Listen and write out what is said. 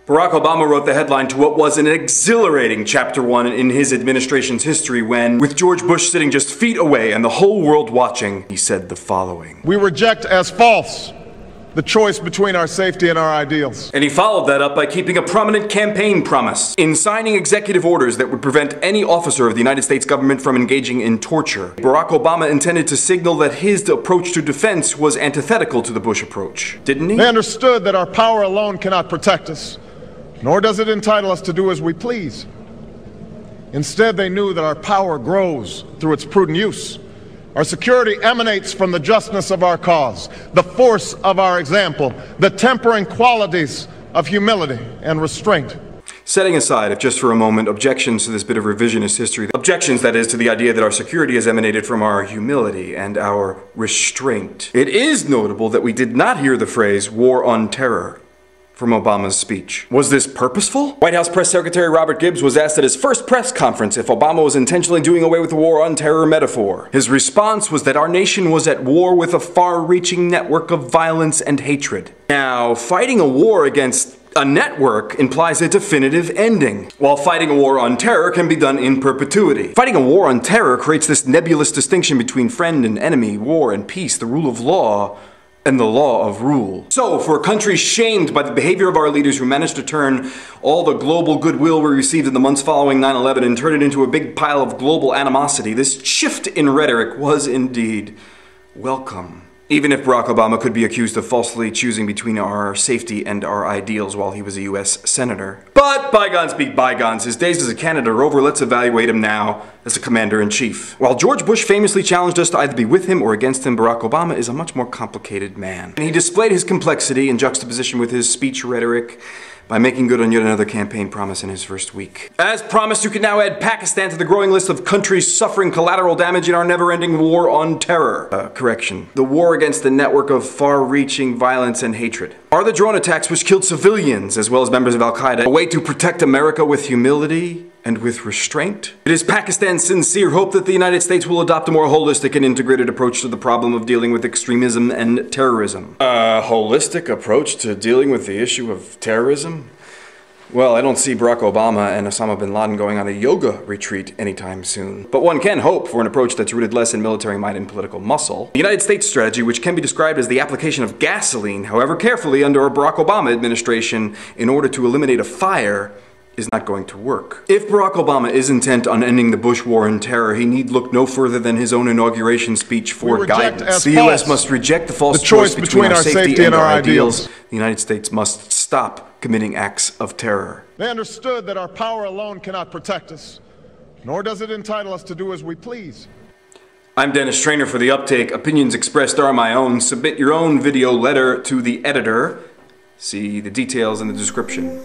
Barack Obama wrote the headline to what was an exhilarating Chapter 1 in his administration's history when, with George Bush sitting just feet away and the whole world watching, he said the following: "We reject as false the choice between our safety and our ideals." And he followed that up by keeping a prominent campaign promise in signing executive orders that would prevent any officer of the United States government from engaging in torture. Barack Obama intended to signal that his approach to defense was antithetical to the Bush approach, didn't he? They understood that our power alone cannot protect us, nor does it entitle us to do as we please. Instead, they knew that our power grows through its prudent use. Our security emanates from the justness of our cause, the force of our example, the tempering qualities of humility and restraint. Setting aside, if just for a moment, objections to this bit of revisionist history, objections, that is, to the idea that our security has emanated from our humility and our restraint, it is notable that we did not hear the phrase "war on terror" from Obama's speech. Was this purposeful? White House Press Secretary Robert Gibbs was asked at his first press conference if Obama was intentionally doing away with the war on terror metaphor. His response was that our nation was at war with a far-reaching network of violence and hatred. Now, fighting a war against a network implies a definitive ending, while fighting a war on terror can be done in perpetuity. Fighting a war on terror creates this nebulous distinction between friend and enemy, war and peace, the rule of law and the law of rule. So, for a country shamed by the behavior of our leaders who managed to turn all the global goodwill we received in the months following 9/11 and turn it into a big pile of global animosity, this shift in rhetoric was indeed welcome. Even if Barack Obama could be accused of falsely choosing between our safety and our ideals while he was a US Senator. But bygones be bygones. His days as a candidate are over. Let's evaluate him now as a commander-in-chief. While George Bush famously challenged us to either be with him or against him, Barack Obama is a much more complicated man. And he displayed his complexity in juxtaposition with his speech rhetoric by making good on yet another campaign promise in his first week. As promised, you can now add Pakistan to the growing list of countries suffering collateral damage in our never-ending war on terror. Correction. The war against the network of far-reaching violence and hatred. Are the drone attacks which killed civilians, as well as members of Al-Qaeda, a way to protect America with humility and with restraint? It is Pakistan's sincere hope that the United States will adopt a more holistic and integrated approach to the problem of dealing with extremism and terrorism. A holistic approach to dealing with the issue of terrorism? Well, I don't see Barack Obama and Osama bin Laden going on a yoga retreat anytime soon. But one can hope for an approach that's rooted less in military might and political muscle. The United States strategy, which can be described as the application of gasoline, however carefully, under a Barack Obama administration in order to eliminate a fire, is not going to work. If Barack Obama is intent on ending the Bush war on terror, he need look no further than his own inauguration speech for guidance. The U.S. must reject the false choice between our safety and our ideals. The United States must stop committing acts of terror. They understood that our power alone cannot protect us, nor does it entitle us to do as we please. I'm Dennis Trainer for The Uptake. Opinions expressed are my own. Submit your own video letter to the editor. See the details in the description.